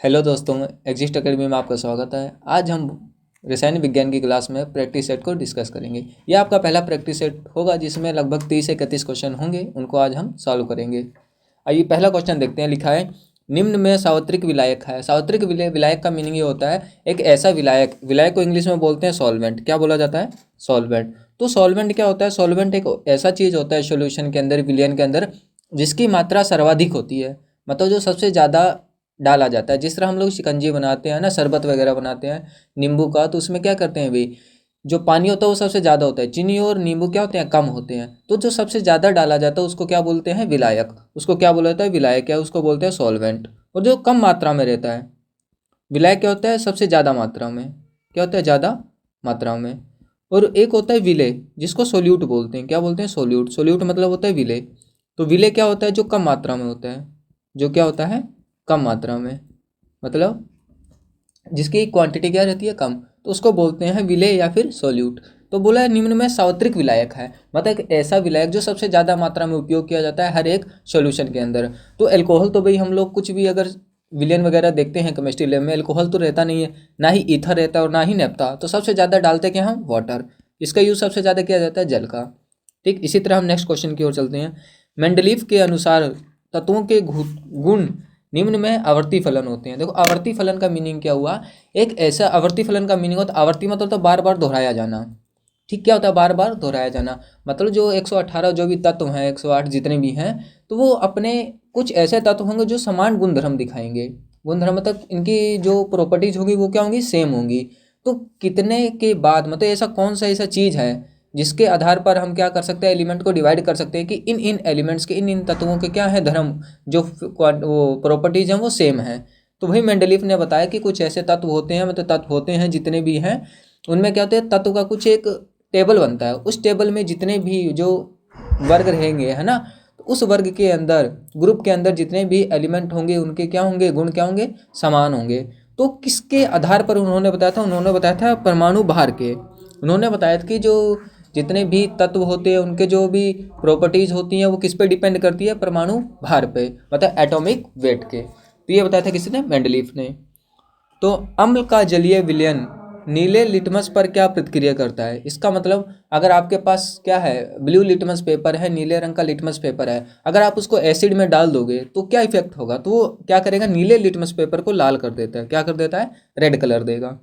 Hello दोस्तों, exist academy में आपका स्वागत है। आज हम रसायन विज्ञान की क्लास में प्रैक्टिस सेट को डिस्कस करेंगे। यह आपका पहला प्रैक्टिस सेट होगा जिसमें लगभग 30 से 31 क्वेश्चन होंगे। उनको आज हम सॉल्व करेंगे। आइए पहला क्वेश्चन देखते हैं। लिखा है निम्न में सार्वत्रिक विलायक है। सार्वत्रिक विलायक का मीनिंग ये होता है एक ऐसा विलायक को इंग्लिश में बोलते हैं सॉल्वेंट। क्या बोला जाता है? सॉल्वेंट। तो सॉल्वेंट क्या होता है? सॉल्वेंट एक ऐसा चीज़ होता है सॉल्यूशन के अंदर, विलयन के अंदर, जिसकी मात्रा सर्वाधिक होती है। मतलब जो सबसे ज़्यादा डाला जाता है। जिस तरह हम लोग शिकंजी बनाते हैं ना, शरबत वगैरह बनाते हैं नींबू का, तो उसमें क्या करते हैं भाई, जो पानी होता है वो सबसे ज़्यादा होता है। चीनी और नींबू क्या होते हैं? कम होते हैं। तो जो सबसे ज़्यादा डाला जाता है उसको क्या बोलते हैं? विलायक। उसको क्या बोला जाता है? विलायक। क्या उसको बोलते हैं? सॉल्वेंट। और जो कम मात्रा में रहता है, विलायक क्या होता है? सबसे ज़्यादा मात्रा में। क्या होता है? ज़्यादा मात्रा में। और एक होता है विलेय, जिसको सोल्यूट बोलते हैं। क्या बोलते हैं? सोल्यूट। सोल्यूट मतलब होता है विलेय। तो विलेय क्या होता है? जो कम मात्रा में होता है। जो क्या होता है? कम मात्रा में, मतलब जिसकी क्वांटिटी क्या रहती है? कम। तो उसको बोलते हैं विलेय या फिर सोल्यूट। तो बोला है निम्न में सार्वत्रिक विलायक है, मतलब एक ऐसा विलायक जो सबसे ज़्यादा मात्रा में उपयोग किया जाता है हर एक सॉल्यूशन के अंदर। तो अल्कोहल तो भाई हम लोग कुछ भी अगर विलियन वगैरह देखते हैं केमिस्ट्री लैब में, अल्कोहल तो रहता नहीं है, ना ही ईथर रहता है और ना ही नेप्था। तो सबसे ज़्यादा डालते क्या हम? वाटर। इसका यूज़ सबसे ज़्यादा किया जाता है जल का। ठीक, इसी तरह हम नेक्स्ट क्वेश्चन की ओर चलते हैं। मेंडलीफ के अनुसार तत्वों के गुण निम्न में आवर्ती फलन होते हैं। देखो आवर्ती फलन का मीनिंग क्या हुआ? एक ऐसा आवर्ती फलन का मीनिंग होता है, आवर्ती मतलब तो बार बार दोहराया जाना। ठीक, क्या होता है? बार बार दोहराया जाना। मतलब जो 118 जो भी तत्व हैं, 108 जितने भी हैं, तो वो अपने कुछ ऐसे तत्व होंगे जो समान गुणधर्म दिखाएंगे। गुणधर्म मतलब इनकी जो प्रॉपर्टीज होगी वो क्या होंगी? सेम होंगी। तो कितने के बाद, मतलब ऐसा कौन सा ऐसा चीज़ है जिसके आधार पर हम क्या कर सकते हैं? एलिमेंट को डिवाइड कर सकते हैं कि इन इन एलिमेंट्स के, इन इन तत्वों के क्या है? धर्म, जो वो प्रॉपर्टीज हैं वो सेम है। तो वही मेंडलीफ ने बताया कि कुछ ऐसे तत्व होते हैं, मतलब तत्व होते हैं जितने भी हैं, उनमें क्या होता है? तत्व का कुछ एक टेबल बनता है। उस टेबल में जितने भी जो वर्ग रहेंगे, है ना, तो उस वर्ग के अंदर, ग्रुप के अंदर जितने भी एलिमेंट होंगे उनके क्या होंगे? गुण क्या होंगे? समान होंगे। तो किसके आधार पर उन्होंने बताया था? उन्होंने बताया था परमाणु भार के। उन्होंने बताया था कि जो जितने भी तत्व होते हैं उनके जो भी प्रॉपर्टीज होती हैं वो किस पे डिपेंड करती है? परमाणु भार पे, मतलब एटॉमिक वेट के। तो ये बताया था किसने? मेंडलीफ ने। तो अम्ल का जलीय विलयन नीले लिटमस पर क्या प्रतिक्रिया करता है? इसका मतलब अगर आपके पास क्या है? ब्लू लिटमस पेपर है, नीले रंग का लिटमस पेपर है, अगर आप उसको एसिड में डाल दोगे तो क्या इफेक्ट होगा? तो वो क्या करेगा? नीले लिटमस पेपर को लाल कर देता है। क्या कर देता है? रेड कलर देगा।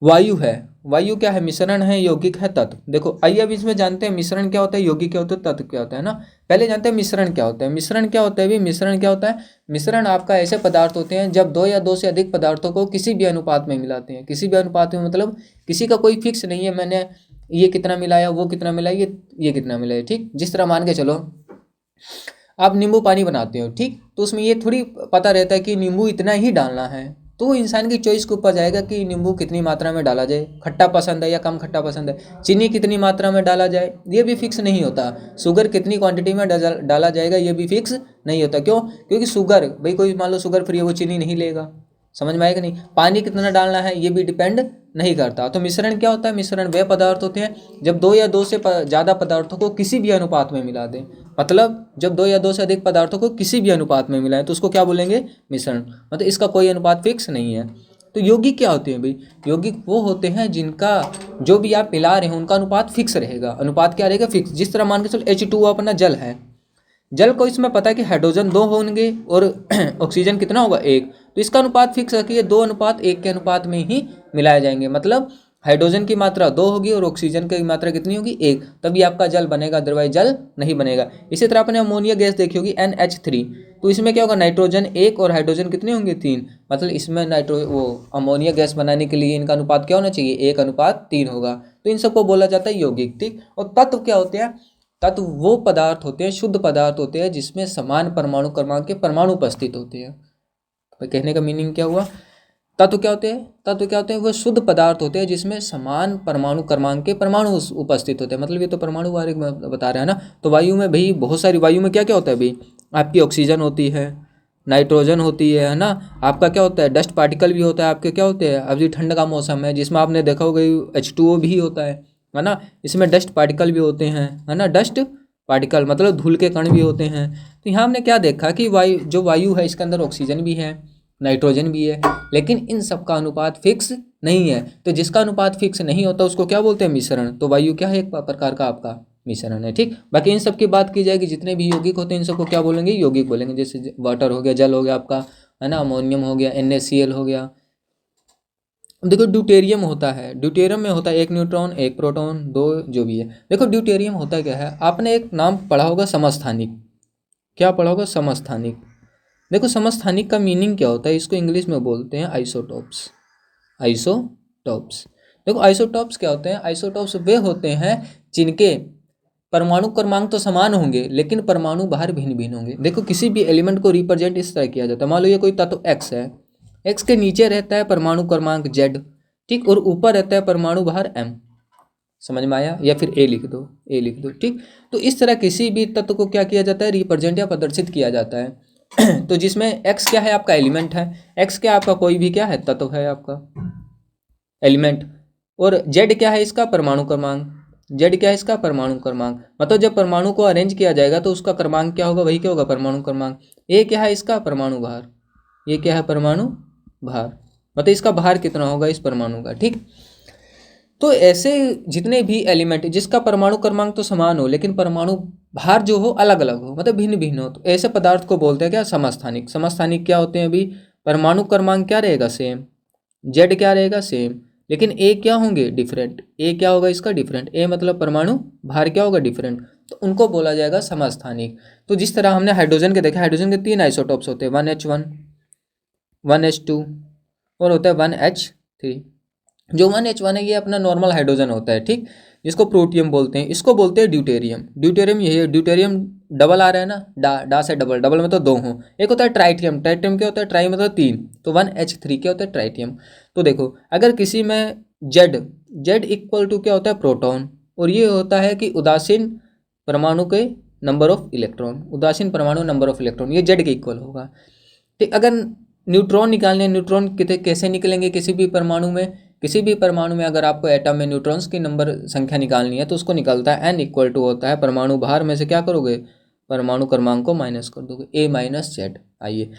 वायु है। वायु क्या है? मिश्रण है, यौगिक है, तत्व। देखो आइए अब इसमें जानते हैं मिश्रण क्या होता है, यौगिक क्या होता है, तत्व क्या होता है ना। पहले जानते हैं मिश्रण क्या होता है। मिश्रण क्या होता है भी? मिश्रण क्या होता है? मिश्रण आपका ऐसे पदार्थ होते हैं जब दो या दो से अधिक पदार्थों को किसी भी अनुपात में मिलाते हैं। किसी भी अनुपात में मतलब किसी का कोई फिक्स नहीं है, मैंने ये कितना मिलाया, वो कितना मिलाया, ये कितना मिलाया। ठीक, जिस तरह मान के चलो आप नींबू पानी बनाते हो, ठीक, तो उसमें ये थोड़ी पता रहता है कि नींबू इतना ही डालना है। तो वो इंसान की चॉइस के ऊपर जाएगा कि नींबू कितनी मात्रा में डाला जाए, खट्टा पसंद है या कम खट्टा पसंद है। चीनी कितनी मात्रा में डाला जाए ये भी फिक्स नहीं होता। शुगर कितनी क्वांटिटी में डाला जाएगा ये भी फिक्स नहीं होता। क्यों? क्योंकि शुगर, भाई कोई मान लो शुगर फ्री है, वो चीनी नहीं लेगा। समझ में आएगा नहीं? पानी कितना डालना है ये भी डिपेंड नहीं करता। तो मिश्रण क्या होता है? मिश्रण वे पदार्थ होते हैं जब दो या दो से ज़्यादा पदार्थों को किसी भी अनुपात में मिला दें। मतलब जब दो या दो से अधिक पदार्थों को किसी भी अनुपात में मिलाएं तो उसको क्या बोलेंगे? मिश्रण। मतलब इसका कोई अनुपात फिक्स नहीं है। तो यौगिक क्या होते हैं भाई? यौगिक वो होते हैं जिनका जो भी आप मिला रहे हैं उनका अनुपात फिक्स रहेगा। अनुपात क्या रहेगा? फिक्स। जिस तरह मान के चलो H2O अपना जल है, जल को इसमें पता है कि हाइड्रोजन 2 होंगे और ऑक्सीजन कितना होगा? 1। तो इसका अनुपात फिक्स है कि ये 2:1 के अनुपात में ही मिलाए जाएंगे। मतलब हाइड्रोजन की मात्रा 2 होगी और ऑक्सीजन की मात्रा कितनी होगी? 1। तभी आपका जल बनेगा, अदरवाइज जल नहीं बनेगा। इसी तरह आपने अमोनिया गैस देखी होगी NH3। तो इसमें क्या होगा? नाइट्रोजन 1 और हाइड्रोजन कितने होंगे? 3। मतलब इसमें वो अमोनिया गैस बनाने के लिए इनका अनुपात क्या होना चाहिए? 1:3 होगा। तो इन सबको बोला जाता है यौगिक। ठीक, और तत्व क्या होते हैं? तत्व वो पदार्थ होते हैं, शुद्ध पदार्थ होते हैं जिसमें समान परमाणु क्रमांक के परमाणु उपस्थित होते हैं। तो कहने का मीनिंग क्या हुआ? तत्व क्या होते हैं? तत्व क्या होते हैं? वो शुद्ध पदार्थ होते हैं जिसमें समान परमाणु क्रमांक के परमाणु उपस्थित होते हैं। मतलब ये तो परमाणु बारे में बता रहे हैं ना। तो वायु में भाई बहुत सारी, वायु में क्या क्या होता है भाई? आपकी ऑक्सीजन होती है, नाइट्रोजन होती है ना, आपका क्या होता है? डस्ट पार्टिकल भी होता है। आपके क्या होते हैं? अभी ठंड का मौसम है जिसमें आपने देखा होगा H2O भी होता है ना। इसमें डस्ट पार्टिकल भी होते हैं, है ना। डस्ट पार्टिकल मतलब धूल के कण भी होते हैं। तो यहाँ हमने क्या देखा कि वायु, जो वायु है इसके अंदर ऑक्सीजन भी है, नाइट्रोजन भी है, लेकिन इन सब का अनुपात फिक्स नहीं है। तो जिसका अनुपात फिक्स नहीं होता उसको क्या बोलते हैं, मिश्रण। तो वायु क्या है, एक प्रकार का आपका मिश्रण है, ठीक। बाकी इन सब की बात की जाएगी, जितने भी यौगिक होते हैं इन सबको क्या बोलेंगे, यौगिक बोलेंगे। जैसे वाटर हो गया, जल हो गया आपका, है ना, अमोनियम हो गया, NaCl हो गया। देखो ड्यूटेरियम होता है, ड्यूटेरियम में होता है एक न्यूट्रॉन एक प्रोटॉन दो, जो भी है। देखो ड्यूटेरियम होता क्या है, आपने एक नाम पढ़ा होगा समस्थानिक। क्या पढ़ा होगा, समस्थानिक। देखो समस्थानिक का मीनिंग क्या होता है, इसको इंग्लिश में बोलते हैं आइसोटोप्स। आइसोटोप्स। देखो आइसोटोप्स क्या होते हैं, आइसोटोप्स वे होते हैं जिनके परमाणु क्रमांक तो समान होंगे लेकिन परमाणु बाहर भिन्न भिन्न होंगे। देखो किसी भी एलिमेंट को रिप्रेजेंट इस तरह किया जाता है, मान लो ये कोई तत्व x है, x के नीचे रहता है परमाणु क्रमांक z, ठीक, और ऊपर रहता है परमाणु बाहर m। समझ में आया, या फिर a लिख दो, a लिख दो, ठीक। तो इस तरह किसी भी तत्व को क्या किया जाता है, रिप्रेजेंट या प्रदर्शित किया जाता है। तो जिसमें x क्या है, आपका एलिमेंट है, x क्या आपका कोई भी क्या है, तत्व है आपका एलिमेंट, और z क्या है, इसका परमाणु क्रमांक। z क्या है, इसका परमाणु क्रमांक। मतलब जब परमाणु को अरेंज किया जाएगा तो उसका क्रमांक क्या होगा, वही क्या होगा, परमाणु क्रमांक। a क्या है, इसका परमाणु भार, ये क्या है, परमाणु भार, मतलब इसका भार कितना होगा इस परमाणु का, ठीक। तो ऐसे जितने भी एलिमेंट जिसका परमाणु क्रमांक तो समान हो लेकिन परमाणु भार जो हो अलग अलग हो, मतलब भिन्न भिन्न हो, तो ऐसे पदार्थ को बोलते हैं क्या, समस्थानिक। समस्थानिक क्या होते हैं, अभी परमाणु क्रमांक क्या रहेगा, सेम, जेड क्या रहेगा, सेम, लेकिन ए क्या होंगे, डिफरेंट। ए क्या होगा इसका, डिफरेंट। ए मतलब परमाणु भार क्या होगा, डिफरेंट। तो उनको बोला जाएगा समस्थानिक। तो जिस तरह हमने हाइड्रोजन के देखा, हाइड्रोजन के 3 आइसोटोप्स होते हैं, 1H1, 1H2 और होता है 1H3। जो 1H1 है ये अपना नॉर्मल हाइड्रोजन होता है, ठीक, जिसको प्रोटियम बोलते हैं। इसको बोलते हैं ड्यूटेरियम। ड्यूटेरियम यही है, ड्यूटेरियम डबल आ रहा है ना, डा से डबल, डबल में तो दो हों। एक होता है ट्राइटियम, ट्राइटियम क्या होता है, ट्राई मतलब 3, तो 1H3 क्या होता है, ट्राइटियम। तो देखो अगर किसी में जेड इक्वल टू क्या होता है, प्रोटॉन, और ये होता है कि उदासीन परमाणु के नंबर ऑफ इलेक्ट्रॉन, उदासीन परमाणु नंबर ऑफ इलेक्ट्रॉन, ये जेड के इक्वल होगा, ठीक। अगर न्यूट्रॉन निकालने, न्यूट्रॉन कैसे निकलेंगे, किसी भी परमाणु में, किसी भी परमाणु में अगर आपको एटम में न्यूट्रॉन्स की नंबर संख्या निकालनी है तो उसको निकलता है n इक्वल टू होता है परमाणु भार में से क्या करोगे, परमाणु क्रमांक को माइनस कर दोगे, a माइनस जेड। आइए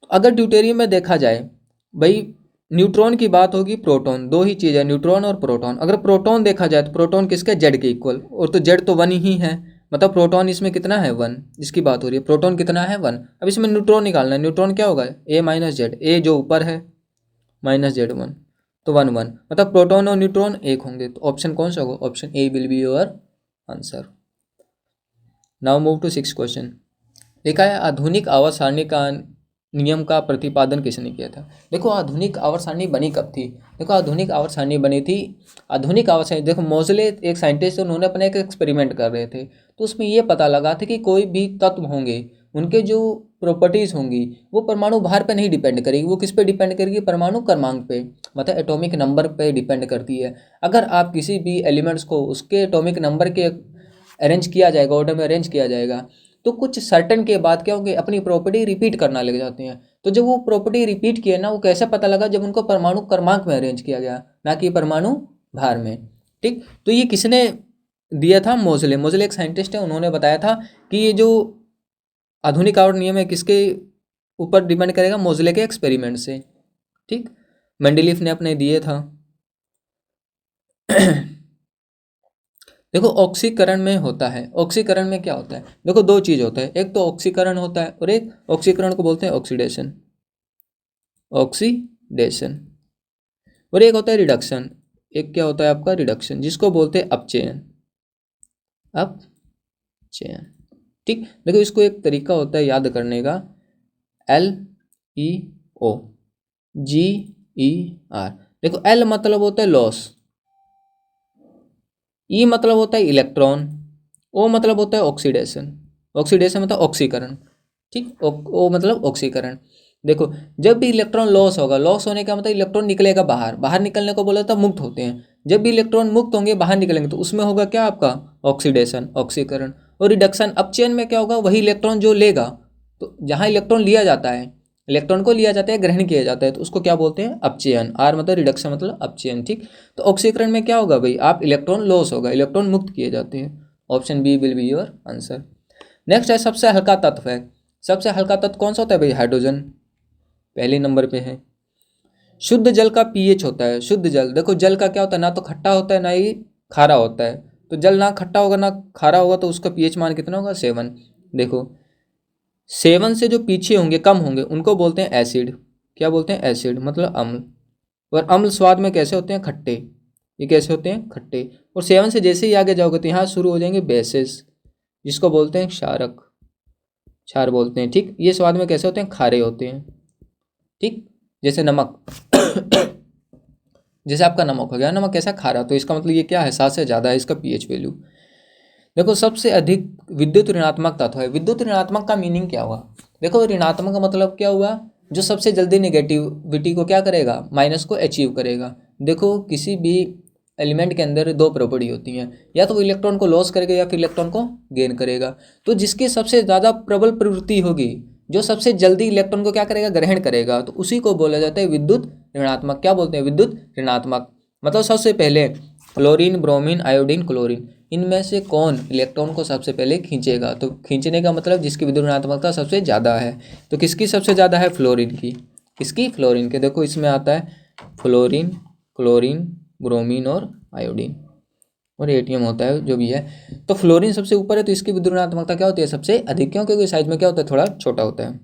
अगर ड्यूटेरियम में देखा जाए, भाई न्यूट्रॉन की बात होगी, प्रोटॉन, दो ही चीज़ है, न्यूट्रॉन और प्रोटॉन। अगर प्रोटॉन देखा जाए तो प्रोटॉन किसके, जेड के इक्वल, और तो जेड तो 1 ही है, मतलब प्रोटॉन इसमें कितना है, 1, इसकी बात हो रही है, प्रोटॉन कितना है, 1। अब इसमें न्यूट्रॉन निकालना है, न्यूट्रॉन क्या होगा, a माइनस जेड, ए जो ऊपर है माइनस जेड 1, तो 1 1, मतलब प्रोटॉन और न्यूट्रॉन एक होंगे। तो ऑप्शन कौन सा होगा, option A will be your answer. Now move to 6 question. देखा है आधुनिक आवर्त सारणी का नियम का प्रतिपादन किसने किया था। देखो आधुनिक आवर्त सारणी बनी कब थी, देखो आधुनिक आवर्त सारणी बनी थी, आधुनिक आवर्त सारणी, देखो मोज़ले एक साइंटिस्ट थे, उन्होंने अपने एक एक्सपेरिमेंट कर रहे थे, तो उसमें ये पता लगा था कि कोई भी तत्व होंगे उनके जो प्रॉपर्टीज़ होंगी वो परमाणु भार पे नहीं डिपेंड करेगी, वो किस पे डिपेंड करेगी, परमाणु क्रमांक पे, मतलब एटॉमिक नंबर पे डिपेंड करती है। अगर आप किसी भी एलिमेंट्स को उसके एटॉमिक नंबर के अरेंज किया जाएगा, ऑर्डर में अरेंज किया जाएगा, तो कुछ सर्टन के बाद क्या होंगे, अपनी प्रॉपर्टी रिपीट करना लग जाते हैं। तो जब वो प्रॉपर्टी रिपीट किए ना, वो कैसे पता लगा, जब उनको परमाणु क्रमांक में अरेंज किया गया, ना कि परमाणु भार में, ठीक। तो ये किसने दिया था, मोज़ले। मोज़ले एक साइंटिस्ट है, उन्होंने बताया था कि ये जो आधुनिक आवर्त नियम है किसके ऊपर डिपेंड करेगा, मोज़ले के एक्सपेरिमेंट से, ठीक। मेंडलीफ ने अपने दिए था। देखो ऑक्सीकरण में होता है, ऑक्सीकरण में क्या होता है, देखो दो चीज़ होता है, एक तो ऑक्सीकरण होता है और एक ऑक्सीकरण को बोलते हैं ऑक्सीडेशन, ऑक्सीडेशन, और एक होता है रिडक्शन, एक क्या होता है आपका, रिडक्शन, जिसको बोलते हैं अपचयन, अपचयन, ठीक। देखो इसको एक तरीका होता है याद करने का, LEO GER। देखो L मतलब होता है लॉस, ई मतलब होता है इलेक्ट्रॉन, ओ मतलब होता है ऑक्सीडेशन, ऑक्सीडेशन मतलब ऑक्सीकरण, ठीक। ओ मतलब ऑक्सीकरण। देखो जब भी इलेक्ट्रॉन लॉस होगा, लॉस होने का मतलब इलेक्ट्रॉन निकलेगा बाहर, बाहर निकलने को बोला था मुक्त होते हैं, जब भी इलेक्ट्रॉन मुक्त होंगे बाहर निकलेंगे तो उसमें होगा क्या आपका, ऑक्सीडेशन, ऑक्सीकरण। और रिडक्शन, अपचयन में क्या होगा, वही इलेक्ट्रॉन जो लेगा, तो जहाँ इलेक्ट्रॉन लिया जाता है, इलेक्ट्रॉन को लिया जाता है, ग्रहण किया जाता है, तो उसको क्या बोलते हैं, अपचयन। आर मतलब रिडक्शन मतलब अपचयन, ठीक। तो ऑक्सीकरण में क्या होगा भाई, आप इलेक्ट्रॉन लॉस होगा, इलेक्ट्रॉन मुक्त किए जाते हैं। Option B will be your answer. Next है सबसे हल्का तत्व है, सबसे हल्का तत्व कौन सा होता है भाई, हाइड्रोजन। पहले नंबर पे है। शुद्ध जल का पीएच होता है, शुद्ध जल, देखो जल का क्या होता है, ना तो खट्टा होता है ना ही खारा होता है। तो जल ना खट्टा होगा ना खारा होगा तो उसका पीएच मान कितना होगा, 7। देखो 7 से जो पीछे होंगे, कम होंगे, उनको बोलते हैं एसिड। क्या बोलते हैं, एसिड मतलब अम्ल। और अम्ल स्वाद में कैसे होते हैं, खट्टे। ये कैसे होते हैं, खट्टे। और 7 से जैसे ही आगे जाओगे तो यहाँ शुरू हो जाएंगे बेसिस, जिसको बोलते हैं क्षारक, क्षार बोलते हैं। ठीक, ये स्वाद में कैसे होते हैं, खारे होते हैं। ठीक, जैसे नमक जैसे आपका नमक हो गया, नमक कैसा, खारा, तो इसका मतलब ये क्या है, 7 से ज़्यादा है इसका पीएच वैल्यू। देखो सबसे अधिक विद्युत ऋणात्मक तत्व है। विद्युत ऋणात्मक का मीनिंग क्या हुआ, देखो ऋणात्मक का मतलब क्या हुआ, जो सबसे जल्दी नेगेटिविटी को क्या करेगा, माइनस को अचीव करेगा। देखो किसी भी एलिमेंट के अंदर दो प्रॉपर्टी होती हैं, या तो वो इलेक्ट्रॉन को लॉस करेगा या फिर इलेक्ट्रॉन को गेन करेगा। तो जिसकी सबसे ज़्यादा प्रबल प्रवृत्ति होगी, जो सबसे जल्दी इलेक्ट्रॉन को क्या करेगा, ग्रहण करेगा, तो उसी को बोला जाता है विद्युत ऋणात्मक। क्या बोलते हैं, विद्युत ऋणात्मक। मतलब सबसे पहले क्लोरीन, ब्रोमीन, आयोडीन, क्लोरीन, इनमें से कौन इलेक्ट्रॉन को सबसे पहले खींचेगा। तो खींचने का मतलब जिसकी विद्युत ऋणात्मकता सबसे ज़्यादा है। तो किसकी सबसे ज़्यादा है, फ्लोरीन की। किसकी, फ्लोरीन के। देखो इसमें आता है फ्लोरीन, क्लोरीन, ब्रोमीन और आयोडीन, और एटीएम होता है जो भी है। तो फ्लोरीन सबसे ऊपर है, तो इसकी विद्युत ऋणात्मकता क्या होती है, सबसे अधिक। क्यों, क्योंकि साइज में क्या होता है, थोड़ा छोटा होता है।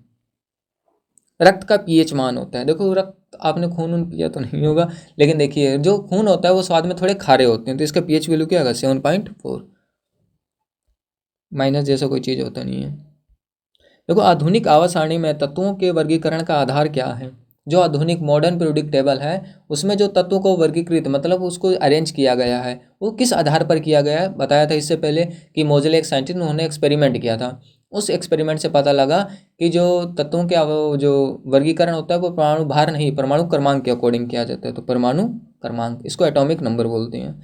रक्त का पीएच मान होता है, देखो रक्त, आपने खून उन पिया तो नहीं होगा, लेकिन देखिए जो खून होता है वो स्वाद में थोड़े खारे होते हैं, तो इसका पीएच वैल्यू क्या होगा, 7.4। माइनस जैसा कोई चीज़ होता नहीं है। देखो आधुनिक आवर्त सारणी में तत्वों के वर्गीकरण का आधार क्या है। जो आधुनिक मॉडर्न पीरियोडिक टेबल है उसमें जो तत्वों को वर्गीकृत मतलब उसको अरेंज किया गया है, वो किस आधार पर किया गया है। बताया था इससे पहले कि मोज़ेले एक साइंटिस्ट, उन्होंने एक्सपेरिमेंट किया था। उस एक्सपेरिमेंट से पता लगा कि जो तत्वों के जो वर्गीकरण होता है वो परमाणु भार नहीं, परमाणु क्रमांक के अकॉर्डिंग किया जाता है। तो परमाणु क्रमांक, इसको एटॉमिक नंबर बोलते हैं।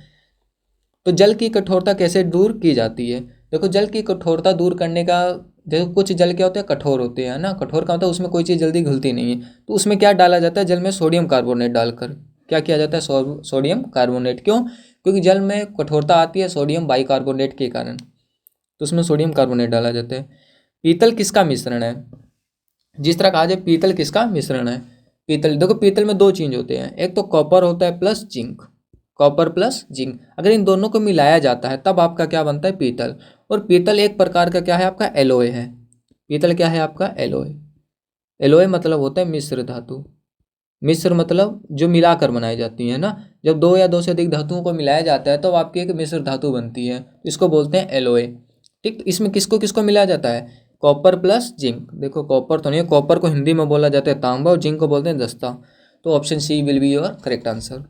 तो जल की कठोरता कैसे दूर की जाती है। देखो जल की कठोरता दूर करने का, देखो कुछ जल क्या होते हैं, कठोर होते हैं ना। कठोर का मतलब उसमें कोई चीज़ जल्दी घुलती नहीं है। तो उसमें क्या डाला जाता है, जल में सोडियम कार्बोनेट डालकर। क्या किया जाता है, सोडियम कार्बोनेट। क्यों, क्योंकि जल में कठोरता आती है सोडियम बाइकार्बोनेट के कारण, तो उसमें सोडियम कार्बोनेट डाला जाता है। पीतल किसका मिश्रण है, जिस तरह कहा जाए पीतल किसका मिश्रण है। पीतल, देखो पीतल में दो चीज होते हैं, एक तो कॉपर होता है plus zinc, copper plus zinc. अगर इन दोनों को मिलाया जाता है तब आपका क्या बनता है, पीतल। और पीतल एक प्रकार का क्या है, आपका एलोय है। पीतल क्या है, आपका एलोय। एलोय मतलब होता है मिश्र धातु। मिश्र मतलब जो मिलाकर बनाई जाती है ना। जब दो या दो से अधिक धातुओं को मिलाया जाता है तो आपकी एक मिश्र धातु बनती है, इसको बोलते हैं एलोय। ठीक, तो इसमें किसको किसको मिलाया जाता है, कॉपर प्लस जिंक। देखो कॉपर तो नहीं है, कॉपर को हिंदी में बोला जाता है तांबा और जिंक को बोलते हैं दस्ता। तो option C will be your correct answer.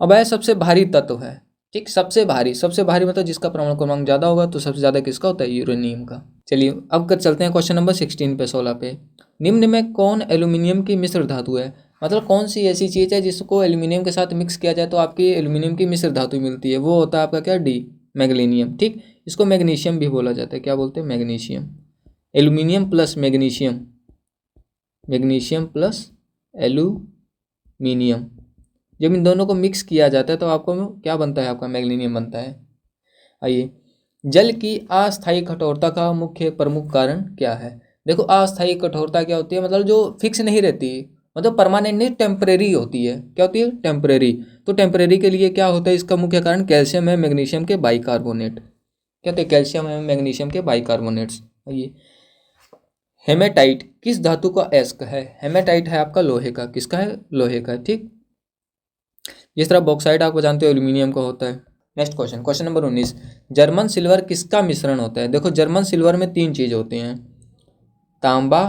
अब है सबसे भारी तत्व है। ठीक, सबसे भारी, सबसे भारी मतलब जिसका परमाणु क्रमांक ज़्यादा होगा, तो सबसे ज़्यादा किसका होता है, यूरेनियम का। चलिए अब कर चलते हैं क्वेश्चन नंबर 16 पे, 16 पे। निम्न में कौन एल्यूमिनियम की मिश्र धातु है। मतलब कौन सी ऐसी चीज़ है जिसको एल्यूमिनियम के साथ मिक्स किया जाए तो आपकी एल्यूमिनियम की मिश्र धातु मिलती है। वो होता है आपका क्या, डी, मैग्नीशियम। ठीक, इसको मैग्नीशियम भी बोला जाता है। क्या बोलते हैं, magnesium. Aluminium plus magnesium, magnesium plus aluminium, जब इन दोनों को मिक्स किया जाता है तो आपको क्या बनता है, आपका मैग्नीशियम बनता है। आइए, जल की अस्थायी कठोरता का मुख्य प्रमुख कारण क्या है। देखो अस्थायी कठोरता क्या होती है, मतलब जो फिक्स नहीं रहती, मतलब परमानेंट नहीं, टेम्परेरी होती है। क्या होती है, टेम्परेरी। तो टेम्परेरी के लिए क्या होता है, इसका मुख्य कारण कैल्शियम है, मैग्नीशियम के बाइकार्बोनेट। क्या होते हैं, कैल्शियम है, मैग्नीशियम के बाइकार्बोनेट्स। आइए, हेमेटाइट किस धातु का अयस्क है। हेमेटाइट है आपका लोहे का, किसका है, लोहे का। ठीक, जिस तरह बॉक्साइट आपको जानते हो एल्यूमिनियम का होता है। Next question, question number 19, German silver किसका मिश्रण होता है। देखो जर्मन सिल्वर में तीन चीज होते हैं, तांबा,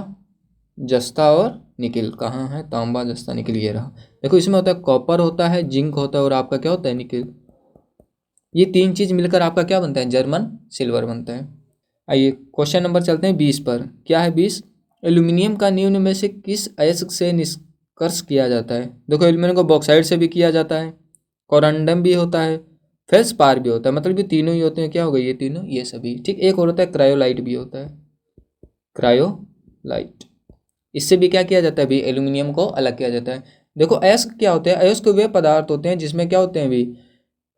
जस्ता और निकिल। कहाँ है, तांबा, जस्ता, निकिल, ये रहा। देखो इसमें होता है कॉपर होता है, जिंक होता है और आपका क्या होता है, निकिल। ये तीन चीज मिलकर आपका क्या बनता है, जर्मन सिल्वर बनता है। आइए क्वेश्चन नंबर चलते हैं 20 पर। क्या है 20, एल्यूमिनियम का निम्न में से किस अयस्क से निष्कर्ष किया जाता है। देखो एल्यूमिनियम को बॉक्साइड से भी किया जाता है, कोरंडम भी होता है, फेल्सपार भी होता है। मतलब ये तीनों ही होते हैं। क्या हो गए ये तीनों, ये सभी। ठीक, एक और होता है क्रायोलाइट भी होता है, क्रायोलाइट। इससे भी क्या किया जाता है भी, एल्यूमिनियम को अलग किया जाता है। देखो अयस्क क्या होते हैं, अयस्क वे पदार्थ होते हैं जिसमें क्या होते हैं भी,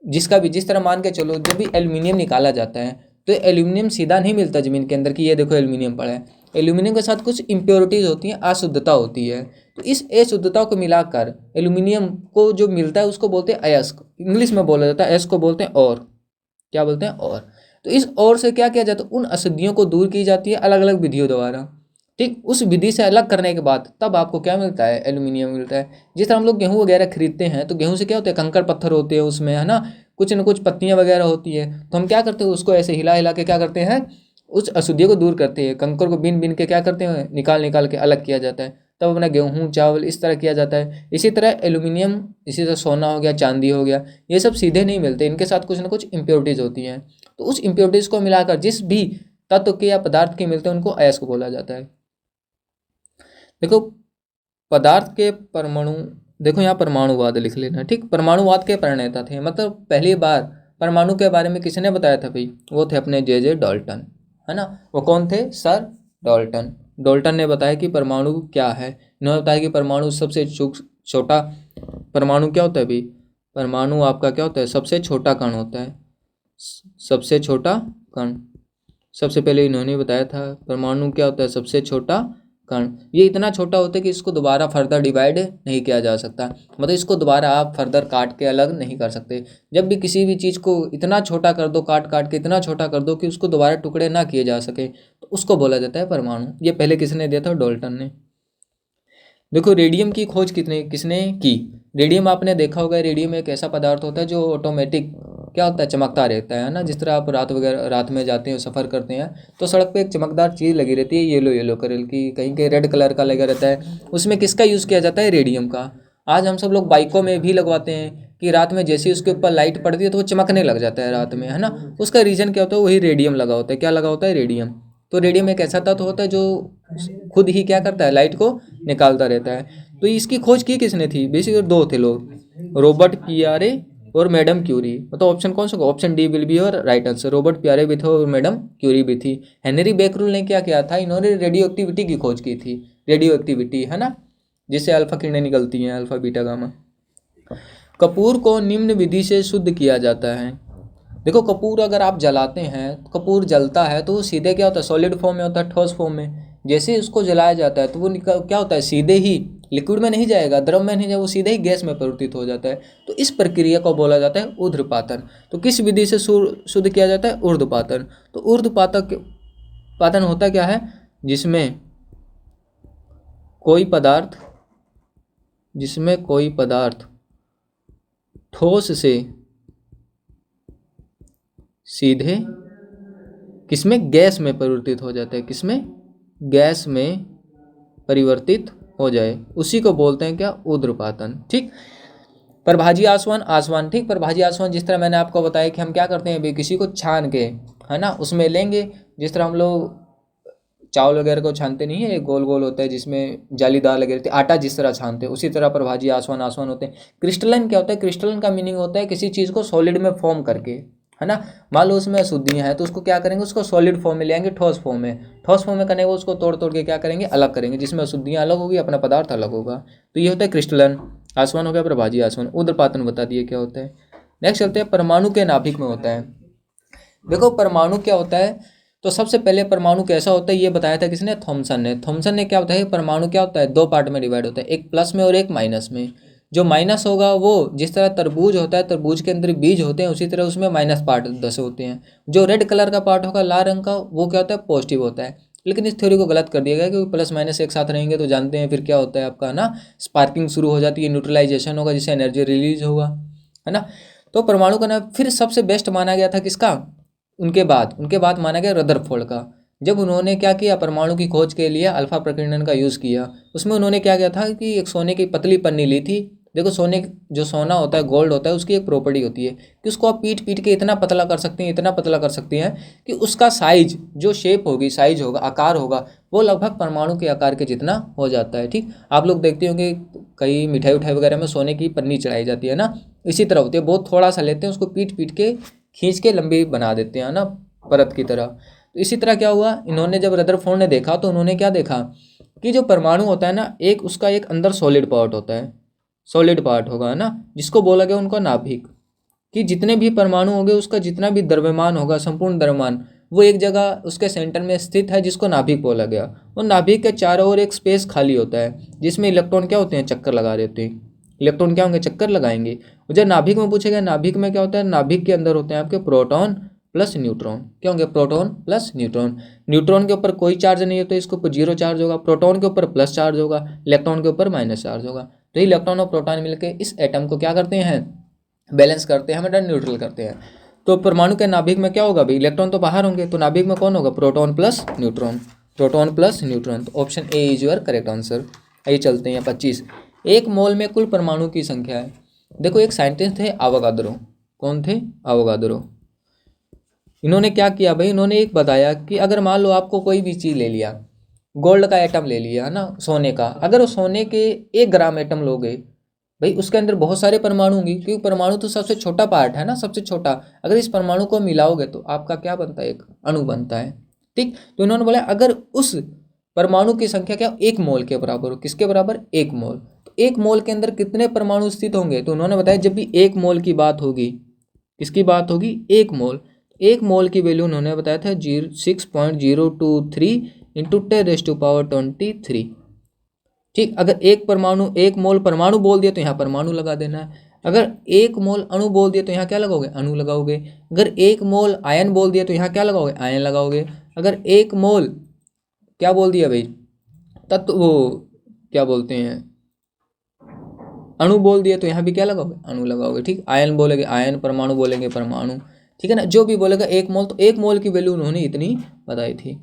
जिसका भी जिस तरह मान के चलो, जब भी एल्यूमिनियम निकाला जाता है तो एल्यूमिनियम सीधा नहीं मिलता ज़मीन के अंदर कि ये देखो एल्यूमिनियम पड़ा है। एल्यूमिनियम के साथ कुछ इम्प्योरिटीज़ होती हैं, अशुद्धता होती है। तो इस अशुद्धता को मिलाकर एल्यूमिनियम को जो मिलता है उसको बोलते हैं अयस्क, इंग्लिश में बोला जाता है अयस्क को बोलते हैं और, क्या बोलते हैं और। तो इस और से क्या किया जाता है, उन अशुद्धियों को दूर की जाती है अलग अलग विधियों द्वारा। ठीक, उस विधि से अलग करने के बाद तब आपको क्या मिलता है, एल्यूमिनियम मिलता है। जिस तरह हम लोग गेहूँ वगैरह खरीदते हैं तो गेहूँ से क्या होता है, कंकड़ पत्थर होते हैं उसमें, है ना, कुछ न कुछ पत्तियाँ वगैरह होती है, तो हम क्या करते हैं उसको ऐसे हिला हिला के क्या करते हैं, उस अशुद्धियों को दूर करते हैं। कंकड़ को बीन बीन के क्या करते हैं, निकाल निकाल के अलग किया जाता है, तब अपना गेहूँ चावल इस तरह किया जाता है। इसी तरह एल्यूमिनियम, इसी तरह सोना हो गया, चांदी हो गया, ये सब सीधे नहीं मिलते, इनके साथ कुछ ना कुछ इम्प्योरिटीज़ होती हैं। तो उस इम्प्योरिटीज़ को मिलाकर जिस भी तत्व के या पदार्थ के मिलते हैं उनको अयस्क बोला जाता है। देखो पदार्थ के परमाणु, देखो यहाँ परमाणुवाद लिख लेना, ठीक। परमाणुवाद के प्रणेता थे, मतलब पहली बार परमाणु के बारे में किसने बताया था भाई, वो थे अपने जे डाल्टन, है ना। वो कौन थे, सर डाल्टन। डाल्टन ने बताया कि परमाणु क्या है। इन्होंने बताया कि परमाणु सबसे छोटा, परमाणु क्या होता है भाई, परमाणु आपका क्या होता है, सबसे छोटा कण होता है, सबसे छोटा कण। सबसे पहले इन्होंने बताया था परमाणु क्या होता है, सबसे छोटा कण। ये इतना छोटा होता है कि इसको दोबारा फर्दर डिवाइड नहीं किया जा सकता, मतलब इसको दोबारा आप फर्दर काट के अलग नहीं कर सकते। जब भी किसी भी चीज़ को इतना छोटा कर दो, काट काट के इतना छोटा कर दो कि उसको दोबारा टुकड़े ना किए जा सके, तो उसको बोला जाता है परमाणु। ये पहले किसने दिया था, डाल्टन ने। देखो रेडियम की खोज किसने की। रेडियम आपने देखा होगा, रेडियम एक ऐसा पदार्थ होता है जो ऑटोमेटिक क्या होता है, चमकता रहता है ना। जिस तरह आप रात में जाते हैं, सफ़र करते हैं, तो सड़क पे एक चमकदार चीज़ लगी रहती है, येलो येलो कलर की, कहीं कहीं रेड कलर का लगा रहता है, उसमें किसका यूज़ किया जाता है, रेडियम का। आज हम सब लोग बाइकों में भी लगवाते हैं कि रात में जैसे ही उसके ऊपर लाइट पड़ती है तो वो चमकने लग जाता है रात में, है ना। उसका रीज़न क्या होता है, वही रेडियम लगा होता है। क्या लगा होता है, रेडियम। तो रेडियम एक ऐसा तत्व होता है जो खुद ही क्या करता है, लाइट को निकालता रहता है। तो इसकी खोज की किसने थी, बेसिकली दो थे लोग, रॉबर्ट पियारे और मैडम क्यूरी। मतलब ऑप्शन कौन सा, ऑप्शन डी विल बी और राइट आंसर। रॉबर्ट पियारे भी थे और मैडम क्यूरी भी थी। हेनरी बेकरूल ने क्या किया था, इन्होंने रेडियो एक्टिविटी की खोज की थी। रेडियो एक्टिविटी, है ना, जिससे अल्फा किरणें निकलती हैं, अल्फा बीटा गामा। कपूर को निम्न विधि से शुद्ध किया जाता है। देखो कपूर अगर आप जलाते हैं, कपूर जलता है तो वो सीधे क्या होता है, सॉलिड फॉर्म में होता है, ठोस फॉर्म में। जैसे ही उसको जलाया जाता है तो वो क्या होता है, सीधे ही लिक्विड में नहीं जाएगा, द्रव में नहीं जाएगा, वो सीधे ही गैस में परिवर्तित हो जाता है। तो इस प्रक्रिया को बोला जाता है ऊर्ध्वपातन। तो किस विधि से शुद्ध किया जाता है, ऊर्ध्वपातन। तो ऊर्ध्वपातन होता क्या है, जिसमें कोई पदार्थ ठोस से सीधे किसमें, गैस में परिवर्तित हो जाता है, किसमें, गैस में परिवर्तित हो जाए, उसी को बोलते हैं क्या, ऊर्ध्वपातन। ठीक। प्रभाजी आसवन, ठीक। प्रभाजी आसवन जिस तरह मैंने आपको बताया कि हम क्या करते हैं भाई, किसी को छान के, है ना, उसमें लेंगे। जिस तरह हम लोग चावल वगैरह को छानते नहीं है, एक गोल गोल होता है जिसमें जालीदार लगे रहते हैं, आटा जिस तरह छानते हैं, उसी तरह प्रभाजी आसवन होते हैं। क्रिस्टलन क्या होता है, क्रिस्टलन का मीनिंग होता है किसी चीज़ को सॉलिड में फॉर्म करके, है ना। मान लो उसमें अशुद्धियाँ हैं तो उसको क्या करेंगे, उसको सॉलिड फॉर्म में ले आएंगे, ठोस फॉर्म में। ठोस फॉर्म में करने को उसको तोड़ तोड़ के क्या करेंगे, अलग करेंगे, जिसमें अशुद्धियाँ अलग होगी, अपना पदार्थ अलग होगा। तो ये होता है क्रिस्टलन आसवन हो गया, प्रभाजी आसवन। ऊर्ध्वपातन बता दिए क्या होता है। नेक्स्ट चलते हैं, परमाणु के नाभिक में होता है। देखो परमाणु क्या होता है, तो सबसे पहले परमाणु कैसा होता है ये बताया था किसने, थॉमसन ने। थॉमसन ने क्या होता है, परमाणु क्या होता है, दो पार्ट में डिवाइड होता है, एक प्लस में और एक माइनस में। जो माइनस होगा वो जिस तरह तरबूज होता है, तरबूज के अंदर बीज होते हैं, उसी तरह उसमें माइनस पार्ट 10 होते हैं। जो रेड कलर का पार्ट होगा, लाल रंग का, वो क्या होता है, पॉजिटिव होता है। लेकिन इस थ्योरी को गलत कर दिया गया क्योंकि प्लस माइनस एक साथ रहेंगे तो जानते हैं फिर क्या होता है आपका ना, स्पार्किंग शुरू हो जाती है, न्यूट्रलाइजेशन होगा जिससे एनर्जी रिलीज होगा, है ना। तो परमाणु का नाम फिर सबसे बेस्ट माना गया था किसका, उनके बाद माना गया रदरफोर्ड का। जब उन्होंने क्या किया, परमाणु की खोज के लिए अल्फा प्रकीर्णन का यूज़ किया। उसमें उन्होंने क्या किया था कि एक सोने की पतली पन्नी ली थी। देखो सोना होता है, गोल्ड होता है, उसकी एक प्रॉपर्टी होती है कि उसको आप पीट पीट के इतना पतला कर सकते हैं कि उसका साइज, जो शेप होगी, साइज होगा, आकार होगा, वो लगभग परमाणु के आकार के जितना हो जाता है। ठीक। आप लोग देखते होंगे कई मिठाई उठाई वगैरह में सोने की पन्नी चढ़ाई जाती है ना, इसी तरह होती है। बहुत थोड़ा सा लेते हैं, उसको पीट पीट के खींच के लंबी बना देते हैं ना, परत की तरह। तो इसी तरह क्या हुआ, इन्होंने जब रदरफोर्ड ने देखा तो उन्होंने क्या देखा कि जो परमाणु होता है ना, एक उसका एक अंदर सॉलिड पार्ट होता है, सॉलिड पार्ट होगा ना, जिसको बोला गया उनका नाभिक। कि जितने भी परमाणु होंगे उसका जितना भी द्रव्यमान होगा, संपूर्ण द्रव्यमान वो एक जगह उसके सेंटर में स्थित है जिसको नाभिक बोला गया। और नाभिक के चारों ओर एक स्पेस खाली होता है जिसमें इलेक्ट्रॉन क्या होते हैं, चक्कर लगा देते हैं। इलेक्ट्रॉन क्या होंगे, चक्कर लगाएंगे। और जब नाभिक में पूछेगा, नाभिक में क्या होता है, नाभिक के अंदर होते हैं आपके प्रोटॉन प्लस न्यूट्रॉन। क्या होंगे, प्रोटॉन प्लस न्यूट्रॉन। न्यूट्रॉन के ऊपर कोई चार्ज नहीं होता, इसके ऊपर जीरो चार्ज होगा। प्रोटॉन के ऊपर प्लस चार्ज होगा, इलेक्ट्रॉन के ऊपर माइनस चार्ज होगा। तो ये इलेक्ट्रॉन और प्रोटॉन मिलकर इस एटम को क्या करते हैं, बैलेंस करते हैं, हमें न्यूट्रल करते हैं। तो परमाणु के नाभिक में क्या होगा भाई, इलेक्ट्रॉन तो बाहर होंगे, तो नाभिक में कौन होगा, proton plus neutron. Proton plus neutron, तो option A is your correct answer. आइए चलते हैं 25। एक मोल में कुल परमाणु की संख्या है। देखो एक साइंटिस्ट थे अवोगाद्रो। कौन थे, अवोगाद्रो। इन्होंने क्या किया भाई, इन्होंने एक बताया कि अगर मान लो आपको कोई भी चीज़ ले लिया, गोल्ड का एटम ले लिया है ना, सोने का, अगर वो सोने के 1 ग्राम एटम लोगे भाई, उसके अंदर बहुत सारे परमाणु होंगे, क्योंकि परमाणु तो सबसे छोटा पार्ट है ना, सबसे छोटा। अगर इस परमाणु को मिलाओगे तो आपका क्या बनता है, एक अणु बनता है। ठीक, तो इन्होंने बोला अगर उस परमाणु की संख्या क्या 1 मोल के बराबर हो। किसके बराबर, 1 मोल। तो 1 मोल के अंदर कितने परमाणु स्थित होंगे, तो उन्होंने बताया जब भी 1 मोल की बात होगी, किसकी बात होगी, 1 मोल। 1 मोल की वैल्यू उन्होंने बताया था 6.023 इंटू 10⁻23। ठीक, अगर एक परमाणु 1 मोल परमाणु बोल दिया तो यहाँ परमाणु लगा देना है। अगर 1 मोल अणु बोल दिया तो यहाँ क्या लगाओगे, अणु लगाओगे। अगर 1 मोल आयन बोल दिया तो यहाँ क्या लगाओगे, आयन लगाओगे। अगर 1 मोल क्या बोल दिया भाई, तत्व, वो क्या बोलते हैं, अणु बोल दिया तो यहाँ भी क्या लगाओगे, अणु लगाओगे। ठीक, आयन बोलेंगे आयन, परमाणु बोलेंगे परमाणु। ठीक है ना, जो भी बोलेगा 1 मोल, तो 1 मोल की वैल्यू उन्होंने इतनी बताई थी।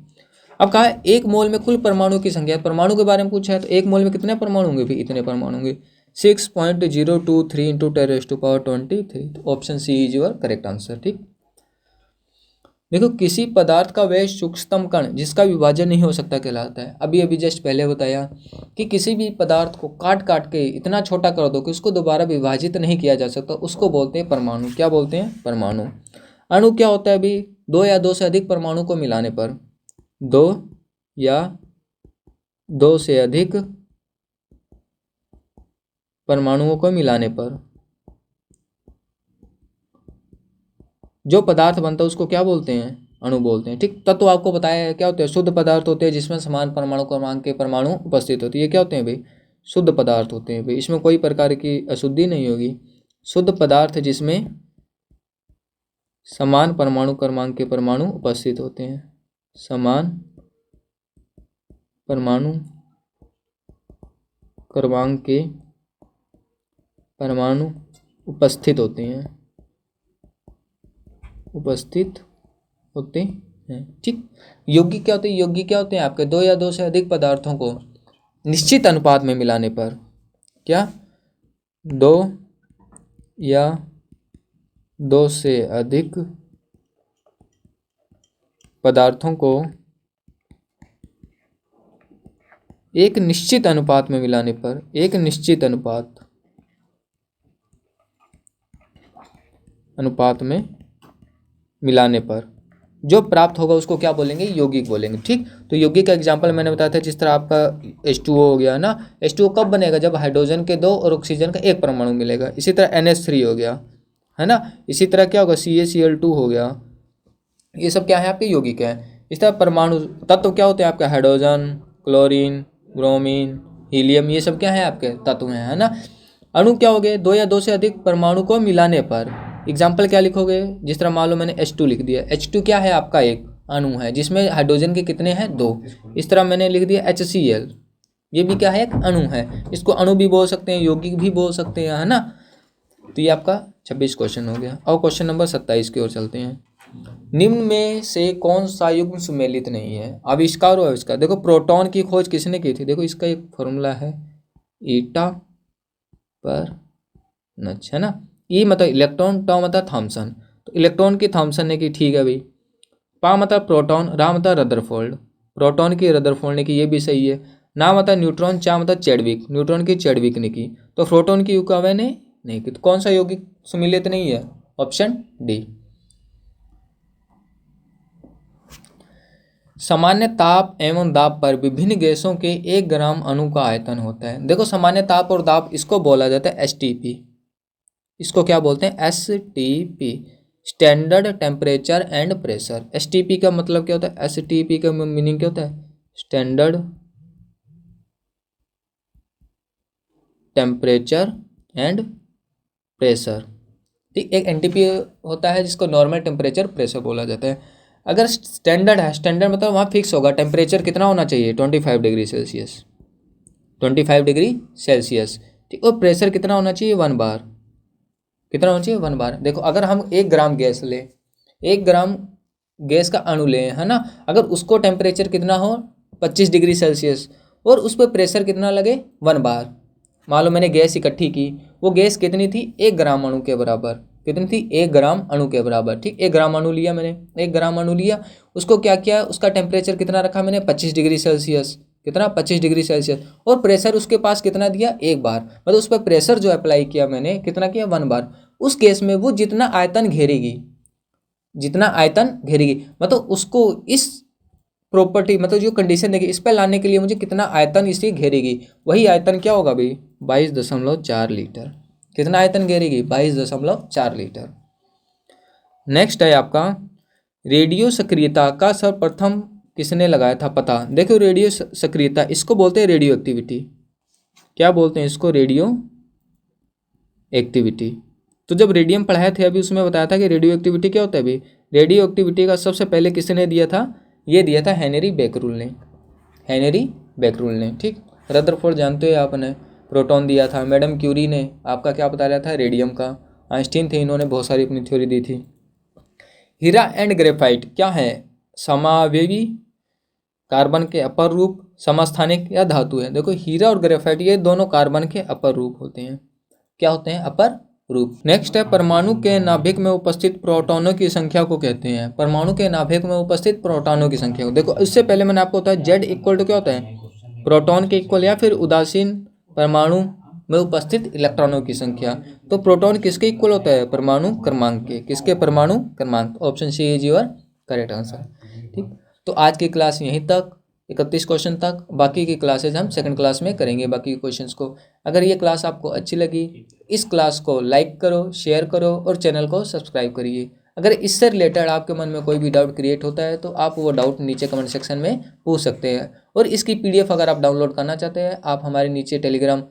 अब कहा है 1 मोल में कुल परमाणु की संख्या, परमाणु के बारे में पूछा है, तो 1 मोल में कितने परमाणु होंगे भी, इतने परमाणु होंगे 6.023 इंटू 10⁻23। तो option C is your correct answer. ठीक, देखो किसी पदार्थ का वह सूक्ष्मतम कण जिसका विभाजन नहीं हो सकता कहलाता है। अभी जस्ट पहले बताया कि किसी भी पदार्थ को काट काट के इतना छोटा कर दो कि उसको दोबारा विभाजित नहीं किया जा सकता, उसको बोलते हैं परमाणु। क्या बोलते हैं, परमाणु। अणु क्या होता है अभी, 2 या 2 से अधिक परमाणु को मिलाने पर, 2 या 2 से अधिक परमाणुओं को मिलाने पर जो पदार्थ बनता है उसको क्या बोलते हैं, अणु बोलते हैं। ठीक, तत्व आपको बताया है क्या होते हैं, शुद्ध पदार्थ होते हैं जिसमें समान परमाणु क्रमांक के परमाणु उपस्थित होती है। ये क्या होते हैं भाई, शुद्ध पदार्थ होते हैं भाई, इसमें कोई प्रकार की अशुद्धि नहीं होगी। शुद्ध पदार्थ जिसमें समान परमाणु क्रमांक के परमाणु उपस्थित होते हैं, समान परमाणु क्रमांक के परमाणु उपस्थित होते हैं, उपस्थित होते हैं। ठीक, यौगिक क्या होते हैं, यौगिक क्या होते हैं आपके 2 या 2 से अधिक पदार्थों को निश्चित अनुपात में मिलाने पर, क्या 2 या 2 से अधिक पदार्थों को एक निश्चित अनुपात में मिलाने पर, एक निश्चित अनुपात में मिलाने पर जो प्राप्त होगा उसको क्या बोलेंगे, यौगिक बोलेंगे। ठीक, तो यौगिक का एग्जांपल मैंने बताया था, जिस तरह आपका H2O हो गया ना, H2O कब बनेगा, जब हाइड्रोजन के 2 और ऑक्सीजन का 1 परमाणु मिलेगा। इसी तरह NH3 हो गया है ना, इसी तरह क्या होगा, CaCl2 हो गया। ये सब क्या है आपके यौगिक हैं। इस तरह परमाणु तत्व क्या होते हैं आपके, हाइड्रोजन, क्लोरीन, ब्रोमीन, हीलियम, ये सब क्या है आपके तत्व हैं, है ना। अणु क्या हो गए, 2 या 2 से अधिक परमाणु को मिलाने पर। एग्जाम्पल क्या लिखोगे, जिस तरह मान लो मैंने H2 लिख दिया, H2 क्या है आपका, एक अणु है जिसमें हाइड्रोजन के कितने हैं, 2। इस तरह मैंने लिख दिया HCl, ये भी क्या है, एक अणु है। इसको अणु भी बोल सकते हैं, यौगिक भी बोल सकते हैं, है ना। तो ये आपका 26 क्वेश्चन हो गया। और क्वेश्चन नंबर 27 की ओर चलते हैं। निम्न में से कौन सा युग्म सुमेलित नहीं है, आविष्कार हुआ इसका। देखो प्रोटॉन की खोज किसने की थी, देखो इसका एक फॉर्मूला है ईटा पर नच, है ना। ई मतलब इलेक्ट्रॉन, टा मतलब थॉमसन, तो इलेक्ट्रॉन की थॉमसन ने की, ठीक है भाई। पा मतलब प्रोटॉन, रा मतलब रदरफोल्ड, प्रोटॉन की रदरफोल्ड ने की, ये भी सही है। ना मतलब न्यूट्रॉन, चा मतलब चैडविक, न्यूट्रॉन की चैडविक ने की। तो प्रोटॉन की युकावे ने नहीं की। तो कौन सा यौगिक सुमेलित नहीं है, ऑप्शन डी। सामान्य ताप एवं दाब पर विभिन्न गैसों के 1 ग्राम अणु का आयतन होता है। देखो सामान्य ताप और दाब, इसको बोला जाता है STP, इसको क्या बोलते हैं, STP। Standard temperature and pressure. STP का मतलब क्या होता है? एसटीपी का मीनिंग क्या होता है? Standard temperature and pressure. ठीक, एक एनटीपी होता है जिसको नॉर्मल टेम्परेचर प्रेशर बोला जाता है। अगर स्टैंडर्ड है, स्टैंडर्ड मतलब वहाँ फिक्स होगा टेम्परेचर कितना होना चाहिए, 25 डिग्री सेल्सियस, 25 डिग्री सेल्सियस। ठीक, और प्रेशर कितना होना चाहिए, 1 बार। कितना होना चाहिए, 1 बार। देखो अगर हम 1 ग्राम गैस लें, 1 ग्राम गैस का अणु लें, है ना, अगर उसको टेम्परेचर कितना हो 25 डिग्री सेल्सियस और उस पर प्रेशर कितना लगे 1 बार। मान लो मैंने गैस इकट्ठी की, वो गैस कितनी थी, 1 ग्राम अणु के बराबर। कितनी थी, 1 ग्राम अणु के बराबर। ठीक, 1 ग्राम अणु लिया मैंने, 1 ग्राम अणु लिया, उसको क्या किया, उसका टेम्परेचर कितना रखा मैंने, 25 डिग्री सेल्सियस। कितना, 25 डिग्री सेल्सियस। और प्रेशर उसके पास कितना दिया, 1 बार। मतलब उस पर प्रेशर जो अप्लाई किया मैंने, कितना किया, 1 बार। उस केस में वो जितना आयतन घेरेगी, जितना आयतन घेरेगी, मतलब उसको इस प्रॉपर्टी, मतलब जो कंडीशन देगी, इस पर लाने के लिए मुझे कितना आयतन इसे घेरेगी, वही आयतन क्या होगा भाई, 22.4 लीटर। कितना आयतन घेरेगी, 22.4 लीटर। नेक्स्ट है आपका रेडियो सक्रियता का सर्वप्रथम किसने लगाया था पता। देखो रेडियो सक्रियता, इसको बोलते हैं रेडियो एक्टिविटी। क्या बोलते हैं इसको, रेडियो एक्टिविटी। तो जब रेडियम पढ़ाए थे अभी, उसमें बताया था कि रेडियो एक्टिविटी क्या होता है। अभी रेडियो एक्टिविटी का सबसे पहले किसने दिया था, ये दिया था हेनरी बेकरूल ने, हेनरी बेकरूल ने। ठीक, रदरफोर्ड जानते हो आपने, प्रोटॉन दिया था। मैडम क्यूरी ने आपका क्या बता रहा था, रेडियम का। आइंस्टीन थे, इन्होंने बहुत सारी अपनी थ्योरी दी थी। हीरा एंड ग्रेफाइट क्या है, समावेवी, कार्बन के अपर रूप, समस्थानिक या धातु है। देखो हीरा और ग्रेफाइट ये दोनों कार्बन के अपर रूप होते हैं। क्या होते हैं, अपर रूप। नेक्स्ट है परमाणु के नाभिक में उपस्थित प्रोटॉनों की संख्या को कहते हैं। परमाणु के नाभिक में उपस्थित प्रोटॉनों की संख्या को। देखो इससे पहले मैंने आपको बताया जेड इक्वल टू क्या होता है, प्रोटॉन के इक्वल, या फिर उदासीन परमाणु में उपस्थित इलेक्ट्रॉनों की संख्या। तो प्रोटॉन किसके इक्वल होता है, परमाणु क्रमांक के। किसके, परमाणु क्रमांक। Option C is your correct answer. ठीक, तो आज की क्लास यहीं तक, 31 क्वेश्चन तक। बाकी की क्लासेज हम सेकंड क्लास में करेंगे बाकी के क्वेश्चंस को। अगर ये क्लास आपको अच्छी लगी, इस क्लास को लाइक करो, शेयर करो और चैनल को सब्सक्राइब करिए। अगर इससे रिलेटेड आपके मन में कोई भी डाउट क्रिएट होता है तो आप वो डाउट नीचे कमेंट सेक्शन में पूछ सकते हैं। और इसकी पीडीएफ अगर आप डाउनलोड करना चाहते हैं, आप हमारे नीचे टेलीग्राम,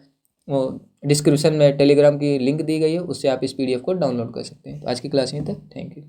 डिस्क्रिप्शन में टेलीग्राम की लिंक दी गई है, उससे आप इस पीडीएफ को डाउनलोड कर सकते हैं। तो आज की क्लास यहीं तक, थैंक यू।